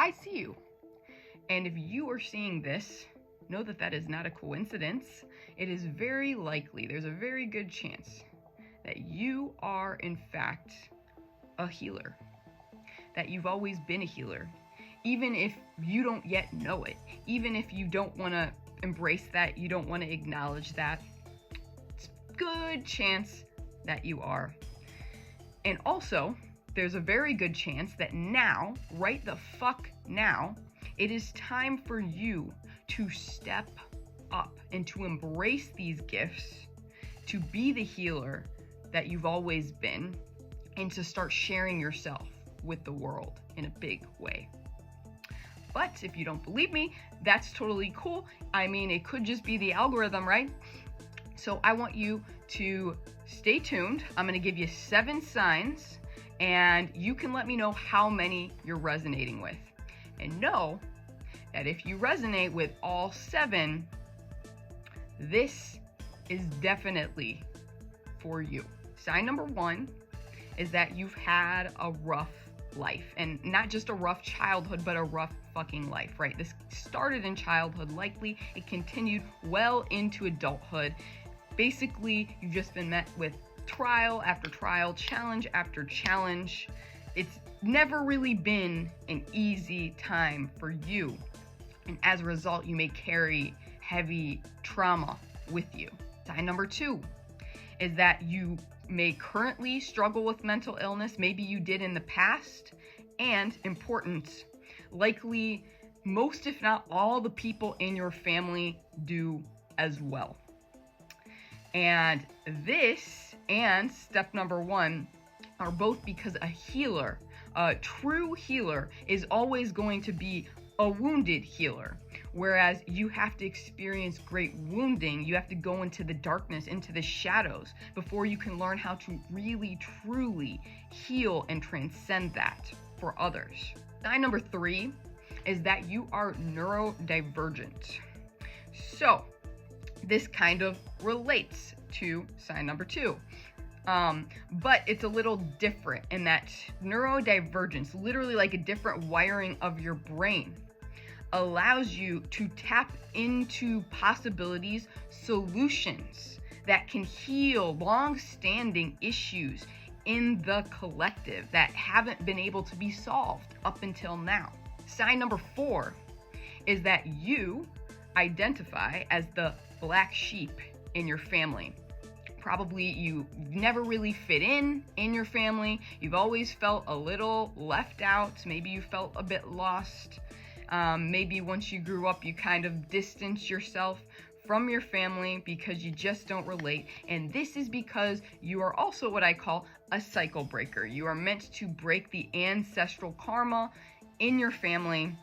I see you. And if you are seeing this, know that that is not a coincidence. It is very likely, there's a very good chance that you are in fact a healer, that you've always been a healer, even if you don't yet know it, even if you don't want to embrace that, you don't want to acknowledge that, it's a good chance that you are. And also, there's a very good chance that now, right the fuck now, it is time for you to step up and to embrace these gifts, to be the healer that you've always been, and to start sharing yourself with the world in a big way. But if you don't believe me, that's totally cool. I mean, it could just be the algorithm, right? So I want you to stay tuned. I'm going to give you 7 signs, and you can let me know how many you're resonating with. And know that if you resonate with all 7, this is definitely for you. Sign number 1 is that you've had a rough life, and not just a rough childhood, but a rough fucking life, right? This started in childhood, likely it continued well into adulthood. Basically, you've just been met with trial after trial, challenge after challenge. It's never really been an easy time for you. And as a result, you may carry heavy trauma with you. Sign number 2 is that you may currently struggle with mental illness. Maybe you did in the past. And important, likely most, if not all, the people in your family do as well. And this and step number 1 are both because a healer, a true healer, is always going to be a wounded healer. Whereas you have to experience great wounding, you have to go into the darkness, into the shadows, before you can learn how to really, truly heal and transcend that for others. Sign number 3 is that you are neurodivergent. So this kind of relates to sign number 2. But it's a little different in that neurodivergence, literally like a different wiring of your brain, allows you to tap into possibilities, solutions that can heal long-standing issues in the collective that haven't been able to be solved up until now. Sign number 4 is that you identify as the black sheep in your family. Probably you never really fit in your family. You've always felt a little left out. Maybe you felt a bit lost. Maybe once you grew up, you kind of distanced yourself from your family because you just don't relate. And this is because you are also what I call a cycle breaker. You are meant to break the ancestral karma in your family.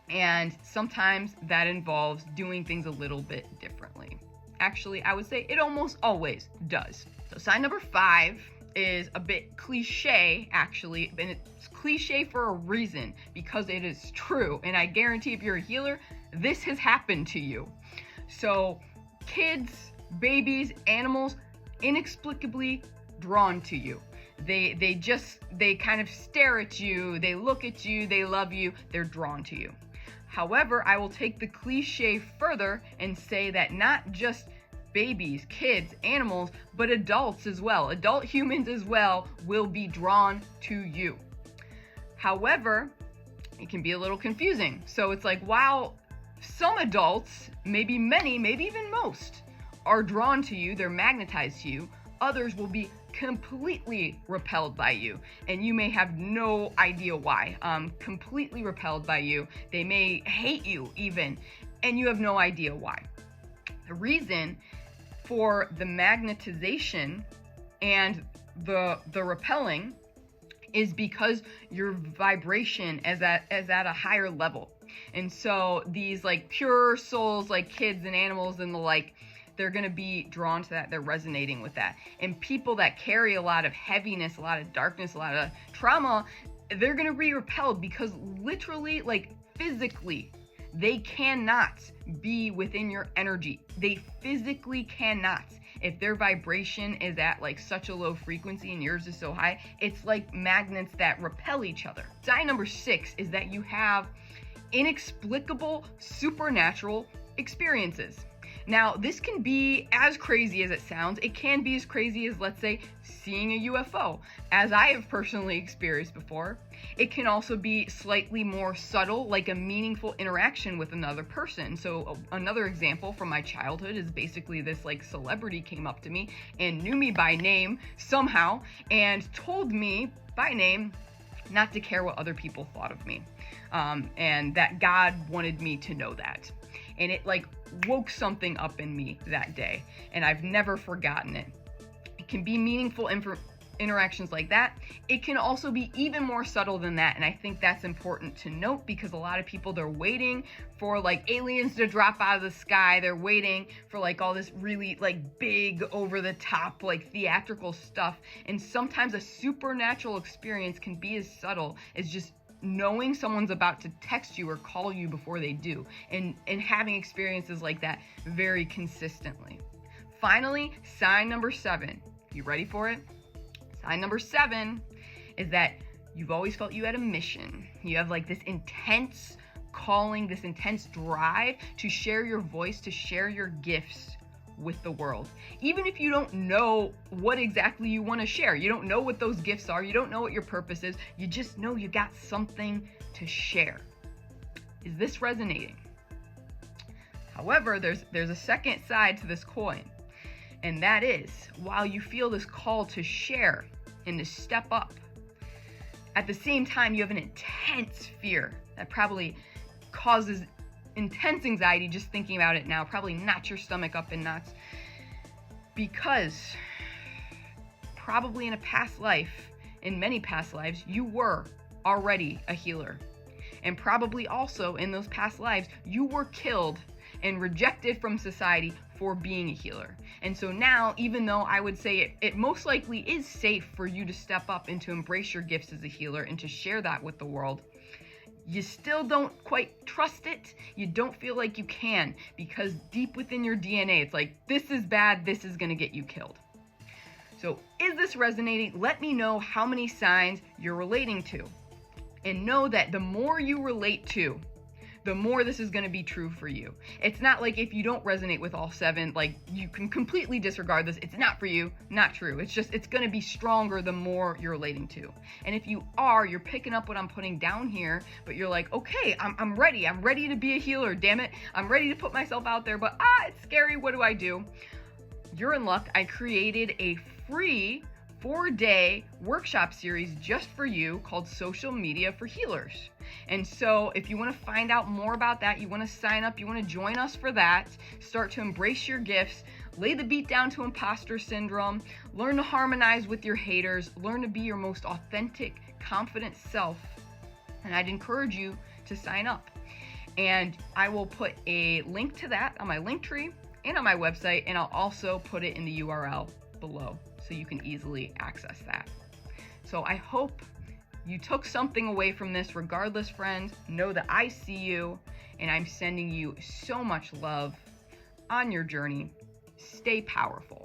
And sometimes that involves doing things a little bit differently. Actually, I would say it almost always does. So sign number 5 is a bit cliche, actually, and it's cliche for a reason, because it is true. And I guarantee if you're a healer, this has happened to you. So kids, babies, animals, inexplicably drawn to you. They kind of stare at you, they look at you, they love you, they're drawn to you. However, I will take the cliche further and say that not just babies, kids, animals, but adults as well, adult humans as well, will be drawn to you. However, it can be a little confusing. So it's like, while some adults, maybe many, maybe even most, are drawn to you, they're magnetized to you, others will be completely repelled by you, and you may have no idea why. Completely repelled by you. They may hate you even, and you have no idea why. The reason for the magnetization and the repelling is because your vibration is at a higher level. And so these like pure souls, like kids and animals and the like, they're going to be drawn to that. They're resonating with that. And people that carry a lot of heaviness, a lot of darkness, a lot of trauma, they're going to be repelled because literally, like physically, they cannot be within your energy. They physically cannot. If their vibration is at like such a low frequency and yours is so high, it's like magnets that repel each other. Sign number 6 is that you have inexplicable supernatural experiences. Now, this can be as crazy as it sounds. It can be as crazy as, let's say, seeing a UFO, as I have personally experienced before. It can also be slightly more subtle, like a meaningful interaction with another person. So another example from my childhood is basically this like celebrity came up to me and knew me by name somehow and told me by name not to care what other people thought of me. And that God wanted me to know that. And it like woke something up in me that day, and I've never forgotten it. It can be meaningful interactions like that. It can also be even more subtle than that, and I think that's important to note because a lot of people, they're waiting for like aliens to drop out of the sky. They're waiting for like all this really like big over the top like theatrical stuff, and sometimes a supernatural experience can be as subtle as just knowing someone's about to text you or call you before they do, and having experiences like that very consistently. Finally, sign number 7. You ready for it? Sign number 7 is that you've always felt you had a mission. You have like this intense calling, this intense drive to share your voice, to share your gifts with the world. Even if you don't know what exactly you want to share, you don't know what those gifts are, you don't know what your purpose is, you just know you got something to share. Is this resonating? However, there's a second side to this coin, and that is, while you feel this call to share and to step up, at the same time you have an intense fear that probably causes intense anxiety just thinking about it now, probably knots your stomach up in knots, because probably in a past life, in many past lives, you were already a healer. And probably also in those past lives, you were killed and rejected from society for being a healer. And so now, even though I would say it most likely is safe for you to step up and to embrace your gifts as a healer and to share that with the world, you still don't quite trust it. You don't feel like you can, because deep within your DNA, it's like, this is bad, this is gonna get you killed. So is this resonating? Let me know how many signs you're relating to. And know that the more you relate to, the more this is gonna be true for you. It's not like if you don't resonate with all 7, like you can completely disregard this. It's not for you, not true. It's just, it's gonna be stronger the more you're relating to. And if you are, you're picking up what I'm putting down here, but you're like, okay, I'm ready. I'm ready to be a healer, damn it. I'm ready to put myself out there, but it's scary, what do I do? You're in luck. I created a free 4-day workshop series just for you called Social Media for Healers. And so if you want to find out more about that, you want to sign up, you want to join us for that, start to embrace your gifts, lay the beat down to imposter syndrome, learn to harmonize with your haters, learn to be your most authentic, confident self, and I'd encourage you to sign up. And I will put a link to that on my link tree and on my website, and I'll also put it in the URL below so you can easily access that. So I hope you took something away from this. Regardless, friends, know that I see you and I'm sending you so much love on your journey. Stay powerful.